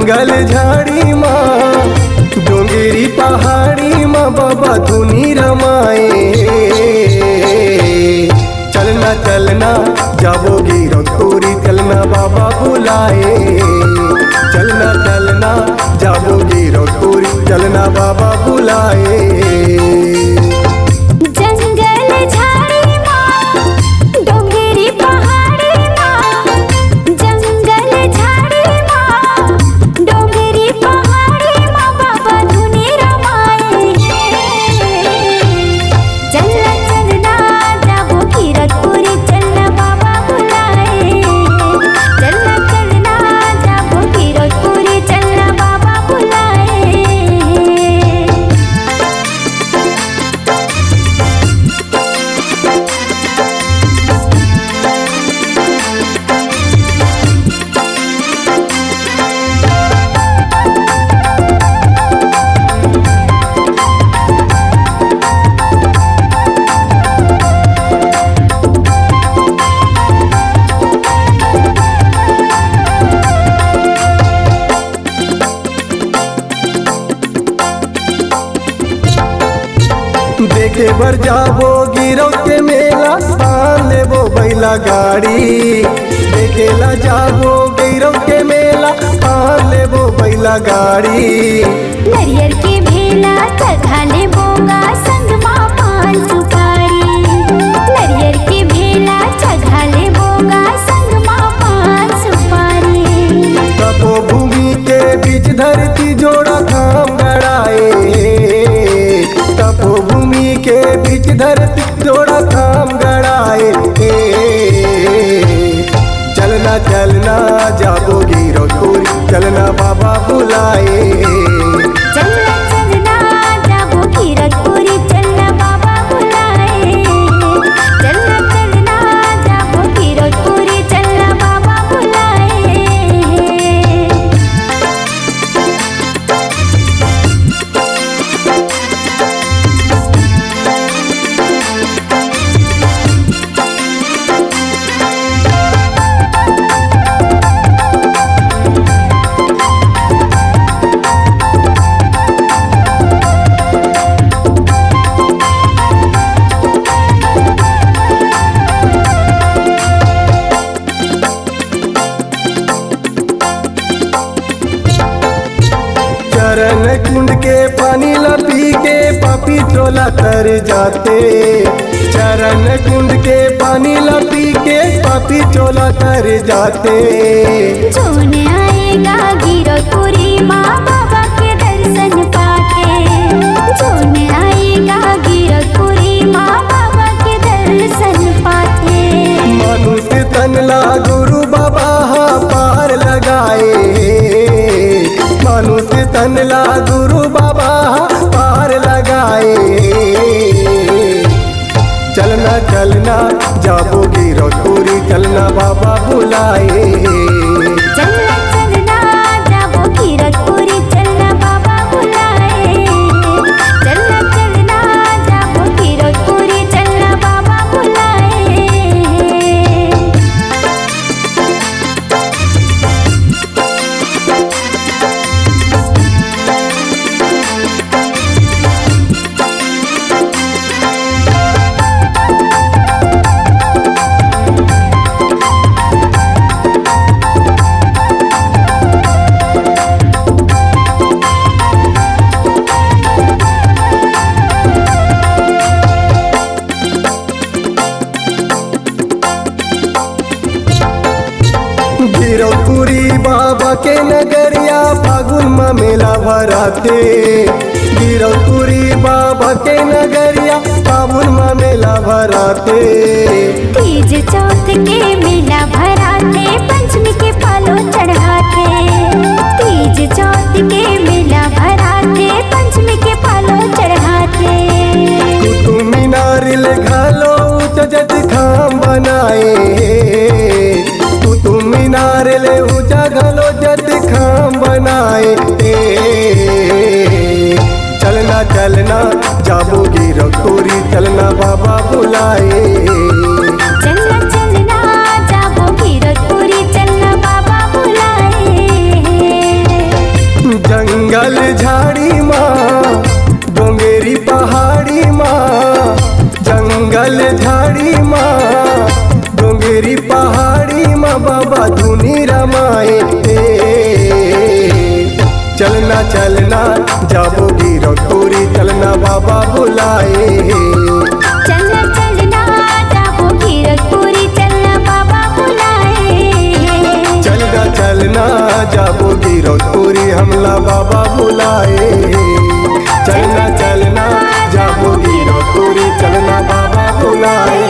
जंगल झाड़ी माँ डोंगेरी पहाड़ी माँ बाबा धुनी रमाए। चलना चलना जाबोगी रतोरी चलना बाबा बुलाए। चलना चलना जाबोगी रतोरी चलना बाबा बुलाए। देखे बर जाबो गिरौ के मेला पान लेबो बैला गाड़ी। देखेला जाबो गिरौ के मेला पान लेबो बैला गाड़ी। नरियर के भेला चढ़ा लेबोगा संग माँ पान सुपारी। नरियर के भेला चढ़ा लेबोगा संग माँ पान सुपारी। तपोभूमि के बीच धरती जोड़ा खाम गड़ाए। तपोभूमि के बीच धरती जोड़ा काम गड़ाए। चलना चलना जाबोगी रतोरी चलना बाबा बुलाए। चलना चलना जाबोगी रतोरी चलना बाबा बुलाए। चलना चलना जाबोगी रतोरी चलना बाबा बुलाए। चरण कुंड के पानी लपी के पापी चोला तर जाते। चरण कुंड के पानी लपी के पापी चोला तर जाते। जोन आएगा गिरौतपुरी माँ बाबा के दर्शन पाके। जोन आएगा गिरौतपुरी माँ बाबा के दर्शन पाके। मनुष्य तन ला गुरु बाबा पार लगाए। मनुष्य तन ला गुरु बाबा पार लगाए। चलना चलना जाबोगी रतोरी चलना बाबा बुलाए। चलना चलना जाबोगी रतोरी चलना बाबा बुलाए। चलना चलना जाबोगी रतोरी चलना बाबा बुलाए। गिरौतपुरी बाबा के नगरिया फागुन में मेला भराते। गिरौतपुरी बाबा के नगरिया फागुन में मेला भराते। तीज चौथ के मेला भराते पंचमी के पालो चढ़ाते। तीज चौथ के मेला भराते पंचमी के पालो चढ़ाते। कुतुब मीनार ले घालो उचजत खाम बनाए। कुतुब मीनार ले ऊंचा घलो जत खाम बनाए। चलना चलना जाबोगी रतोरी चलना बाबा बुलाए। चलना चलना जाबोगी रतोरी चलना बाबा बुलाए। पहाड़ी माँ बाबा धुनी रमाए। चलना चलना जाबो गिरौतपुरी चलना बाबा बुलाए। चलना चलना जाबो गिरौतपुरी चलना बाबा बुलाए। चलना चलना जाबो गिरौतपुरी हमला बाबा बुलाए। चलना चलना जाबो गिरौतपुरी चलना बाबा बुलाए।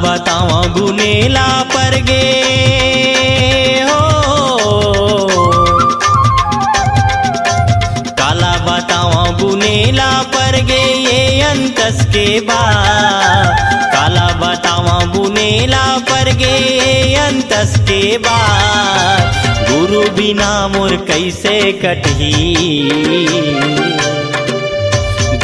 बतावा गुनेला पर गे हो, काला बतावा गुनेला पर गे ये अंतस के बाद। काला बतावा गुनेला पर गे ये अंतस के बाद। गुरु बिना मोर कैसे कटही,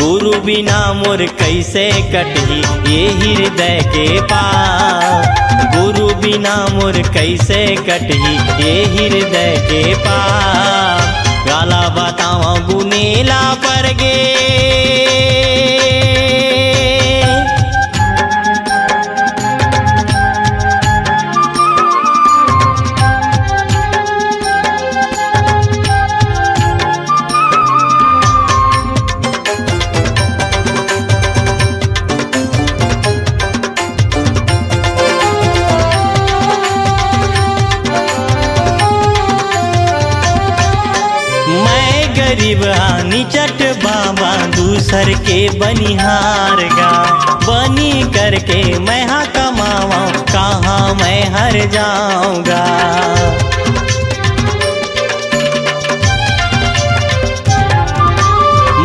गुरु बिना मोर कैसे कटही ये हृदय के पार। गुरु बिना मोर कैसे कटही ये हृदय के पार। काला बतावा गुनेला पर गे गरीब हानि चट बाबा दूसर के बनिहार गा। बनी करके मैं हाँ कमावा कहाँ मैं हर जाऊंगा।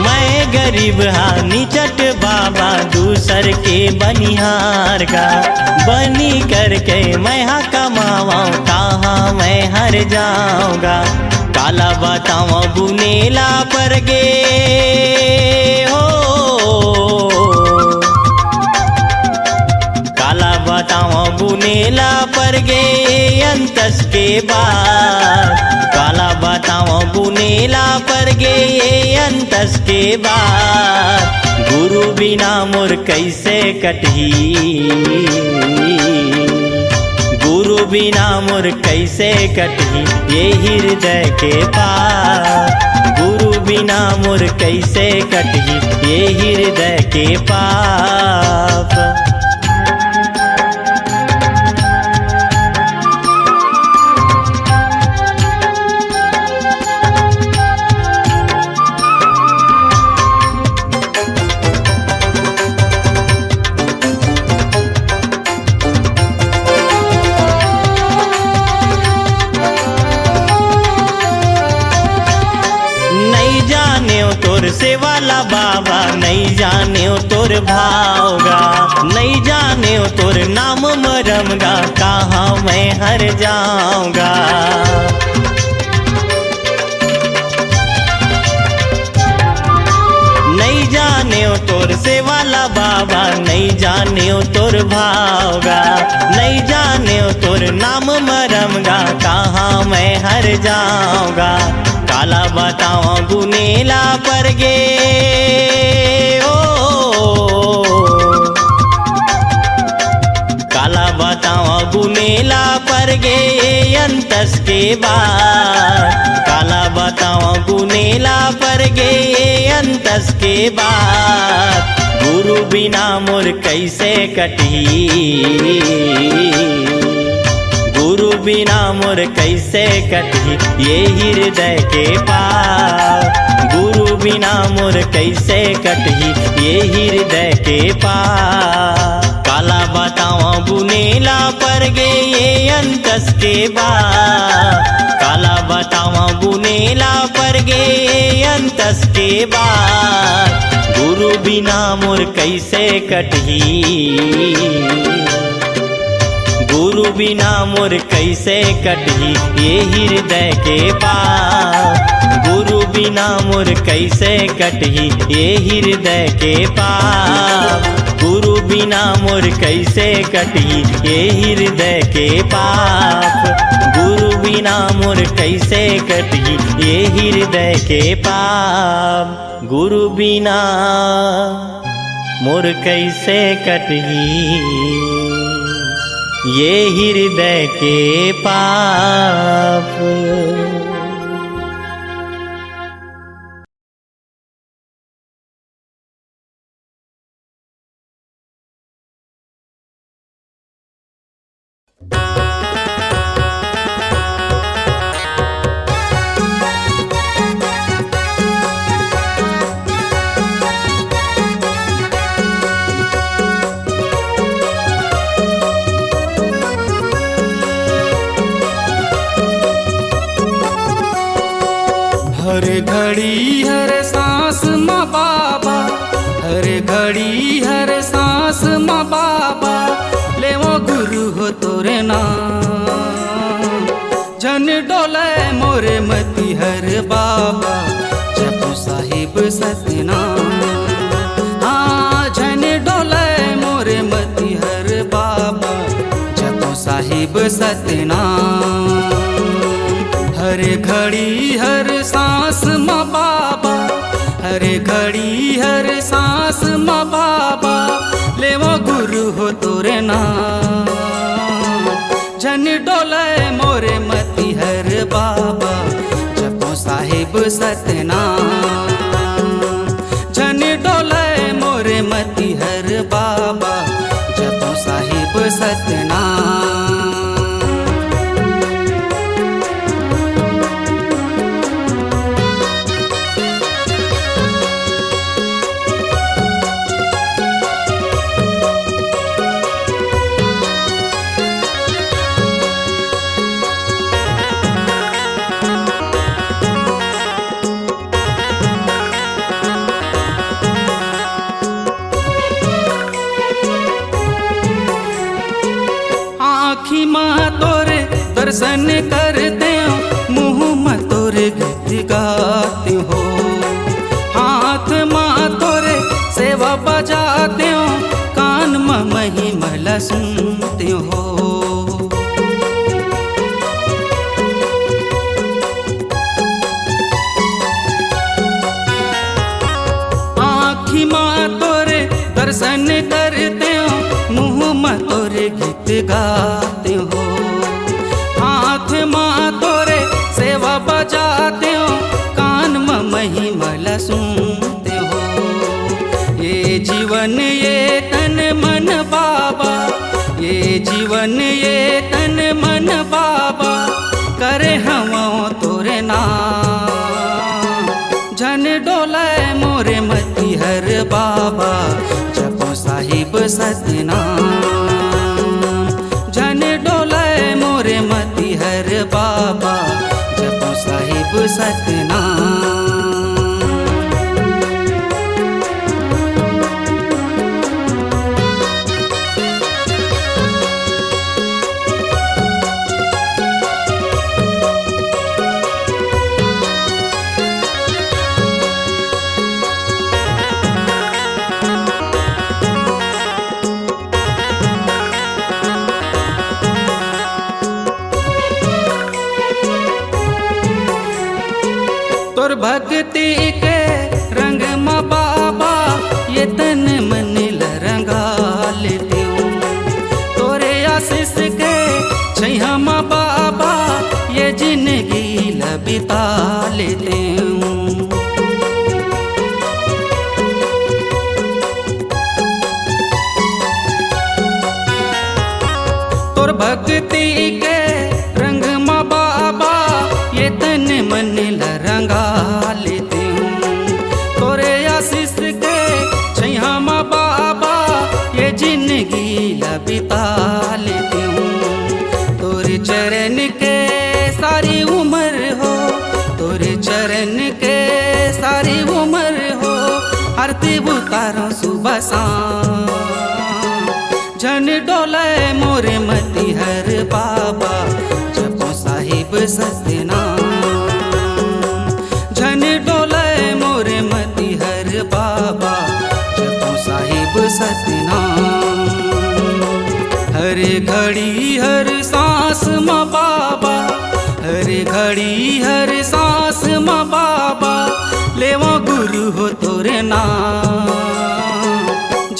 मैं गरीब हानि चट बाबा दूसर के बनिहार गा। बनी करके मैं हाँ कमावा कहाँ मैं हर जाऊंगा। काला बतावा गुनेला पर गे हो, काला बतावा गुनेला पर गे अंतस के बाद। काला बतावा गुनेला पर गे अंतस के बाद। गुरु बिना मोर कैसे कटही, गुरु बिना मोर कैसे कटही ये हृदय के पार। गुरु बिना मोर कैसे कटही ये हृदय के पाप। तोर से वाला बाबा नहीं जाने तोर भावगा। नहीं जाने तोर नाम मरमगा कहाँ मैं हर जाऊंगा। नहीं जाने तोर से वाला बाबा नहीं जाने तोर भावगा। नहीं जाने तोर नाम मरमगा कहाँ मैं हर जाऊंगा। काला बतावा गुनेला पर गे ओ, काला बतावा गुनेला पर गे अंतस के बाद। काला बतावा गुनेला पर गे अंतस के बाद। गुरु बिना मोर कैसे कटही, गुरु बिना मोर कैसे कटही ये हृदय के पार। गुरु बिना मोर कैसे कटही ये हृदय के पार। काला बतावा गुनेला पर गे ये अंतस के बाद। काला बतावा गुनेला पर गे ये अंतस के बाद। गुरु बिना मोर कैसे कटही। बिना मोर कैसे कटही ये हृदय के पाप। गुरु बिना मोर कैसे कटही ये हृदय के पाप। गुरु बिना मोर कैसे कटही ये हृदय के पाप। गुरु बिना मोर कैसे कटही ये हृदय के पाप। गुरु बिना मोर कैसे कटही ये हृदय के पाप। हर घड़ी हर सांस माँ बाबा, हर घड़ी हर सांस माँ बाबा, ले वो गुरु हो तोरे नाम। जन डोले मोरे मती हर बाबा, जपो साहिब सतनाम। हाँ जन डोले मोरे मती हर बाबा, जपो साहिब सतनाम। हर घड़ी हर सांस माँ बाबा, हर घड़ी हर सांस माँ बाबा, ले वो गुरु हो तोरे नाम। जन डोले मोरे मती हर बाबा, जपो साहिब सतनाम। जन डोले मोरे मती हर बाबा, जपो साहिब सतनाम। आँखी माँ तोरे दर्शन करते हो, मुँह माँ तोरे गीत गाते हो। हाथ माँ तोरे सेवा बजाते हो, कान माँ महिमा सुनते हो। आँखी माँ तोरे दर्शन करते हो, मुँह माँ तोरे गीत गाते हो। हाथ माँ तोरे सेवा बजाते हो, कान माँ महिमा सुनते हो। ये जीवन ये तन मन बाबा, ये जीवन ये तन मन बाबा, करे हम तोरे नाम। जन डोले मोरे मती हर बाबा, जपो साहिब सतनाम। जन डोले मोरे मती हर बाबा, जपो साहिब सतनाम। तोर भक्ति के रंग माँ बाबा, ये तन मन रंगा लेती हूँ। तोरे आशीष के छैया माँ बाबा, ये जिंदगी बिता लेते हूँ। तोर भक्ति के रंग माँ बाबा, ये तन मन रंगा लेते हूँ। तोरे आशीष के छैया माँ बाबा, ये जिंदगी बिता लेते हूँ। तोरे चरण के सारी उम्र हो, तोरे चरण के सारी उम्र हो, आरती उतारो सुबह शाम। जन डोल डोले मोरे मती हर बाबा जपो साहिब सतनाम। झन डोले मोरे मती हर बाबा जपो साहिब सतनाम। हर घड़ी हर सांस माँ बाबा, हर घड़ी हर सांस माँ बाबा लेवा गुरु हो तोरे नाम।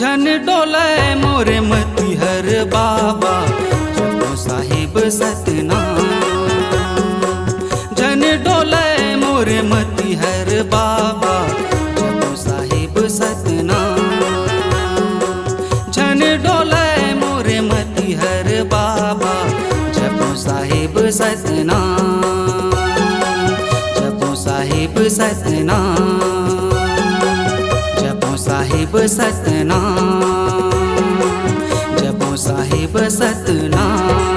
झन डोले मोरे मती हर बाबा जपो साहिब सतनाम। झन डोले मोरे मती हर बाबा जपो साहिब सतनाम। झन डोले मोरे मती हर बाबा जपो साहिब सतनाम। जपो साहिब सतनाम, जपो साहिब सतनाम, जपो साहिब सतनाम।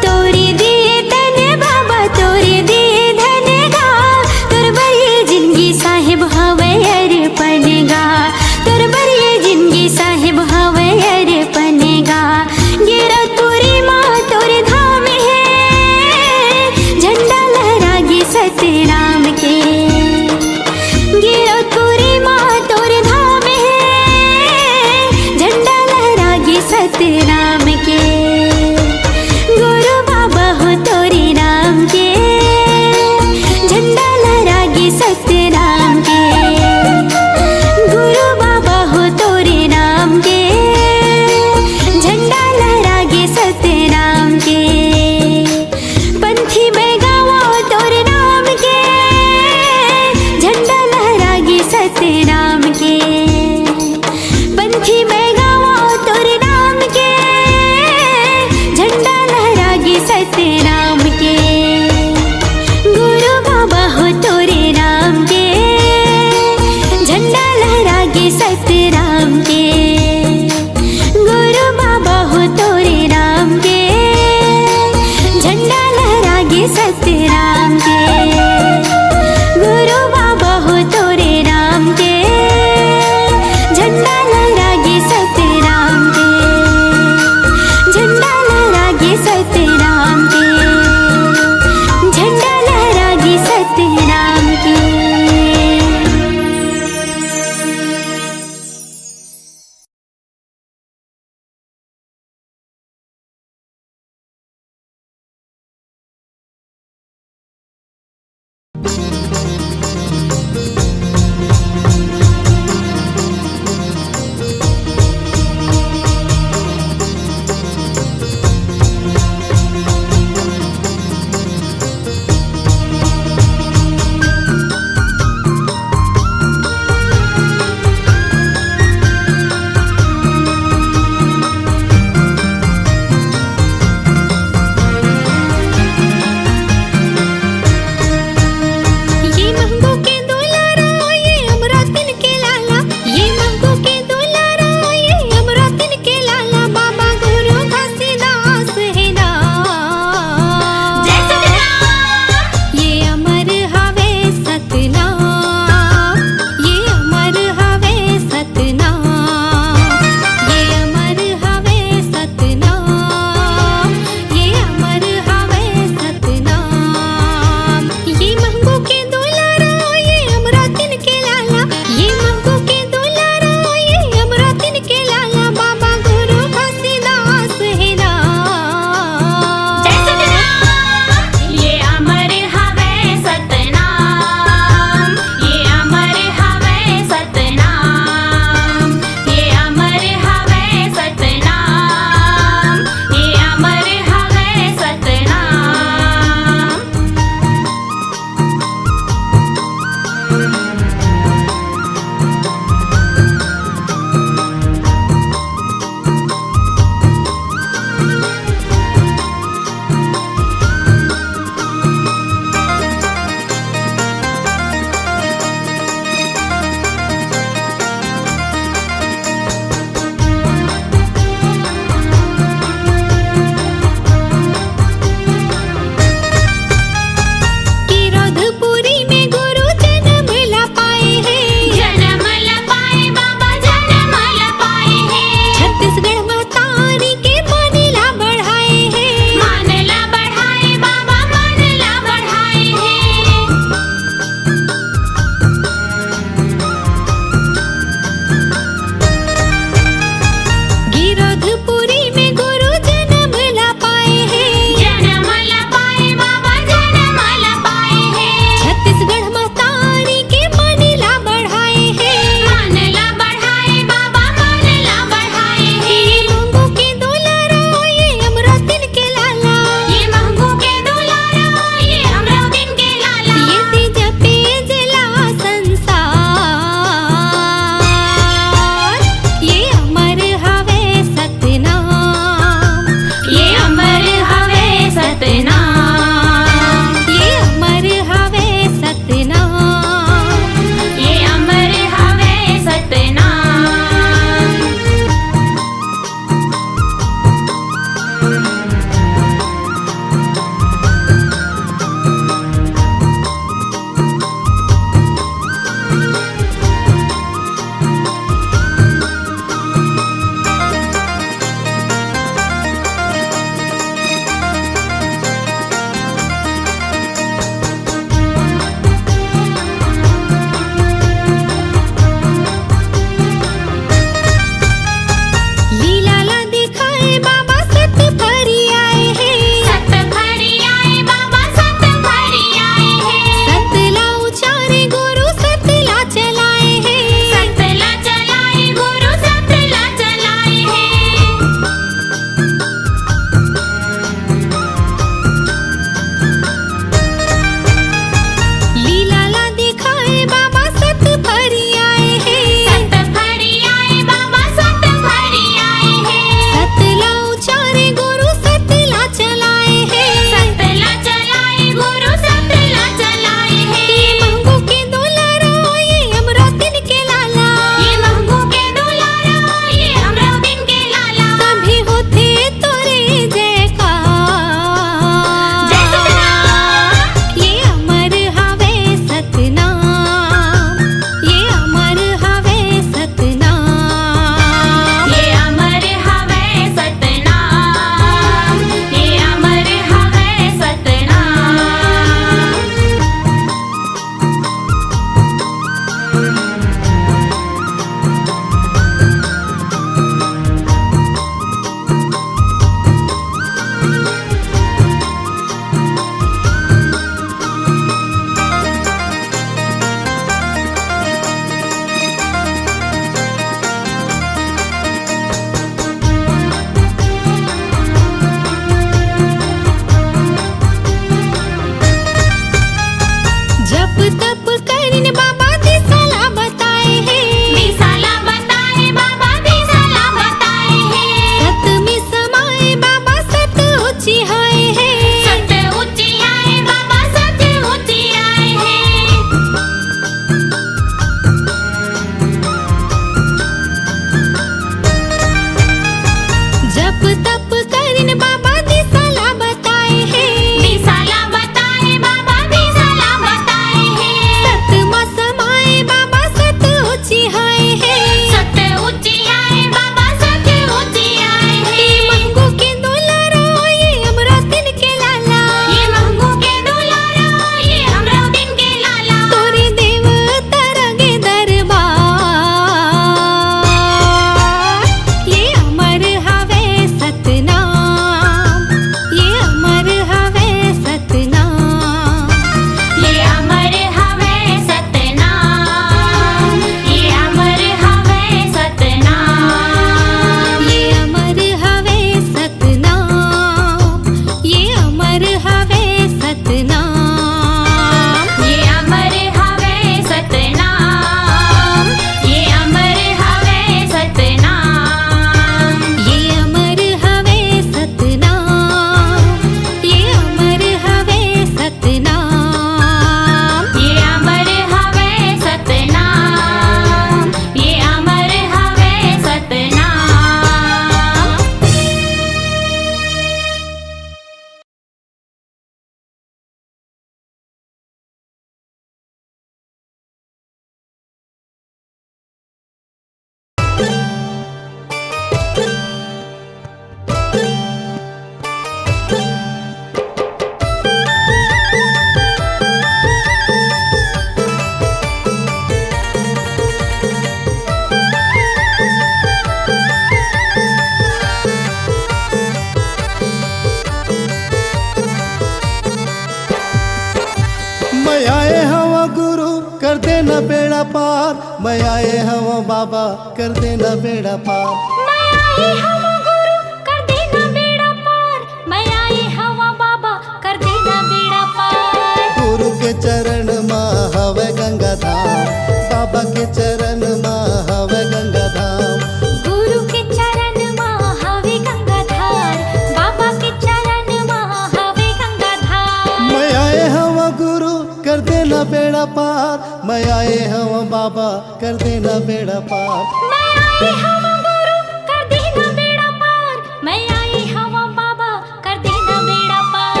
कर देना बेड़ा पार, मैं आए हूँ बाबा कर देना बेड़ा पार। मैं आई हवा गुरु कर देना बेड़ा पार, मैं आई हवा बाबा कर देना बेड़ा पार। गुरु के चरण माँ हवे गंगा धाम, बाबा के चरण माँ हवे गंगा धाम। गुरु के चरण माँ हवे गंगा धार, बाबा के चरण माँ हवे गंगा धार। मैं आए हूँ गुरु कर देना बेड़ा पार, मैं आए हूँ बाबा कर देना बेड़ा पार। मैं आई हवा गुरु कर देना बेड़ा पार, मैं आई हवा बाबा कर देना बेड़ा पार।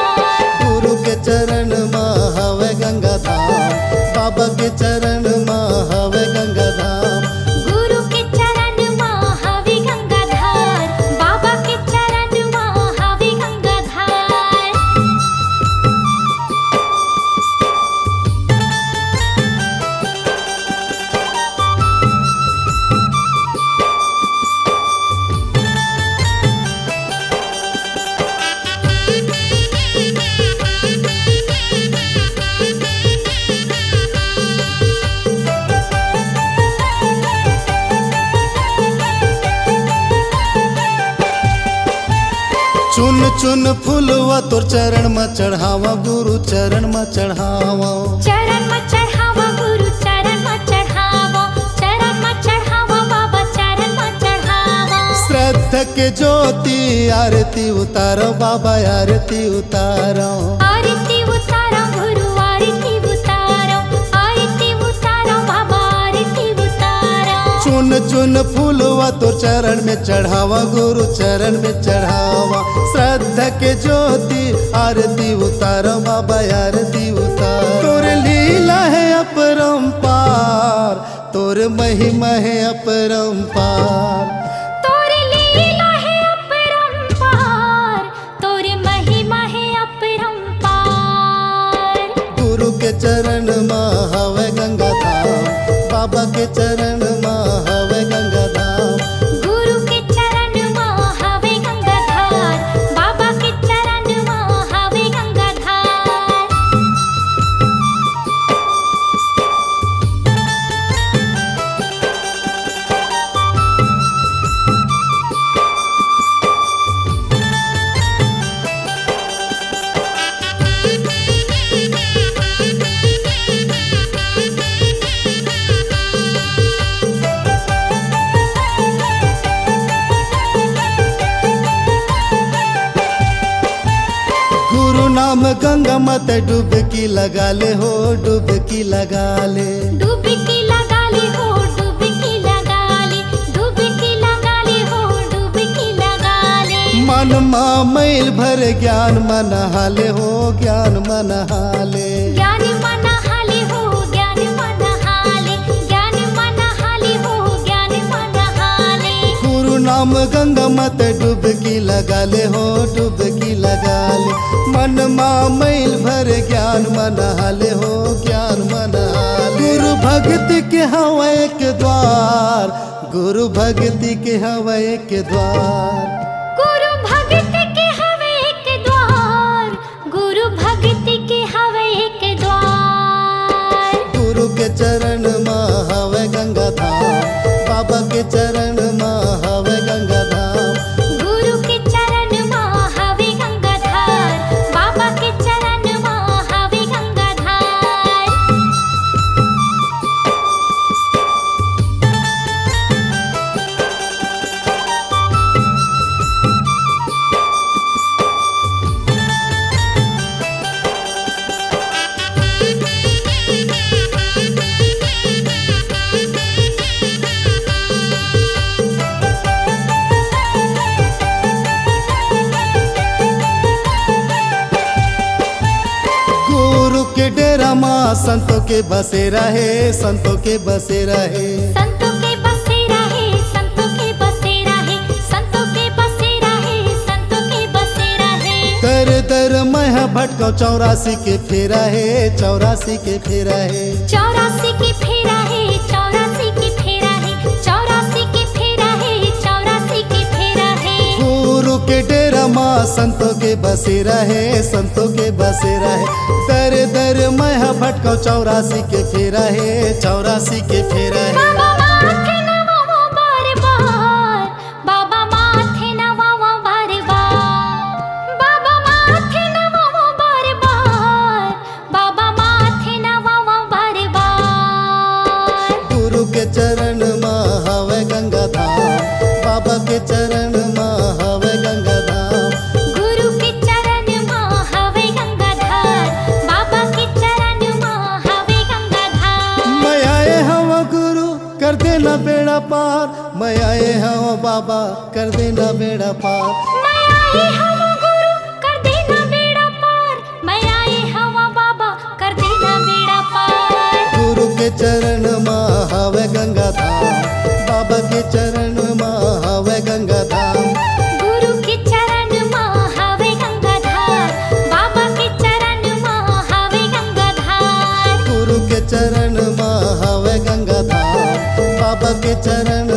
गुरु के चरण माँ हवे गंगा धाम, बाबा के चरण माँ हवे गंगा धाम। गुरु के चरण माँ हवे गंगा धार, बाबा के चरण माँ हवे गंगा धार। चुन चुन फूलवा तोर चरण में चढ़ावा, गुरु चरण में चढ़ावा। चरण में चढ़ावा गुरु चरण में चढ़ावा, चरण में चढ़ावा बाबा चरण में चढ़ावा। श्रद्धा के ज्योति आरती उतारो बाबा आरती उतारो। आरती उतारो गुरु आरती उतारो, आरती उतारो बाबा आरती उतारो। चुन चुन फूलवा तोर चरण में चढ़ावा, गुरु चरण में चढ़ावा। श्रद्धा के ज्योति आरती उतारो बाबा आरती उतारो। तोर लीला है अपरंपार, तोर महिमा है अपरंपार। तोर लीला है अपरंपार, तोर महिमा है अपरंपार। गुरु के चरण माँ हवे गंगा धाम, बाबा के चरण माँ हवे गंगा धाम। गुरु के चरण माँ हवे गंगा धार, बाबा के चरण माँ हवे गंगा धार। गुरु नाम गंगा मत डुबकी लगा ले हो, डुबकी लगा ले। डुबकी लगा ले हो, डुबकी लगा ले, डुबकी लगा ले हो, डुबकी लगा ले। मन माँ मैल भर ज्ञान मन हाले हो, ज्ञान मन हाले। ज्ञान मन हाले हो, ज्ञान मन हाले, ज्ञान मन हाले हो, ज्ञान मन हाले। गुरु नाम गंगा मत डुबकी लगा ले हो, डुबकी लगा ले। मन माँ मैल भर ज्ञान मन हाले हो, ज्ञान मन हाले। गुरु भक्ति के हवा एक द्वार, गुरु भक्ति के हवा एक द्वार। गुरु भक्ति के हवे एक द्वार, गुरु भक्ति के हवे एक द्वार। गुरु के चरण माँ हवे गंगा धाम, बाबा के चरण माँ हवे गंगा धाम। गुरु के चरण माँ हवे गंगा धार, बाबा के चरण माँ हवे गंगा धार। गुरु के डेरा माँ संतों के बसे रहे, संतों के बसे रहे। संतों के बसे रहे, संतों के बसे रहे, संतों के बसे रहे, संतों के बसे रहे। दर दर मैं भटकाऊ 84 के फेरा है, 84 के फेरा है। 84 के फेरा है, 84 के फेरा है, 84 के फेरा है, 84 के फेरा है। गुरु के डेरा माँ संतों के बसेरा है, संतों के बसेरा है। दर दर मैं भटकाओ 84 के फेरा है, 84 के फेरा है। बाबा माथे नवाओ बार बार, बाबा माथे नवाओ बार बार, बाबा माथे नवाओ बार बार, बाबा माथे नवाओ बार बार। गुरु के चरण में हवे गंगा धाम, बाबा के चरण में हवे गंगा धाम। गुरु के चरण में हवे गंगाधार, बाबा के चरण में हवे गंगाधार। मैं आए हवा गुरु कर देना बेड़ा पार, मैं आए हवा बाबा कर देना बेड़ा पार। मैं आए हवा गुरु कर देना बेड़ा पार, मैं आए हवा बाबा कर देना बेड़ा पार। गुरु के चरण में हवे गंगा धाम, बाबा के चरण में हवे गंगा धाम। गुरु के चरण में हवे गंगाधार, बाबा के चरण में हवे गंगाधार। गुरु के चरण में हवे गंगा धाम, बाबा के चरण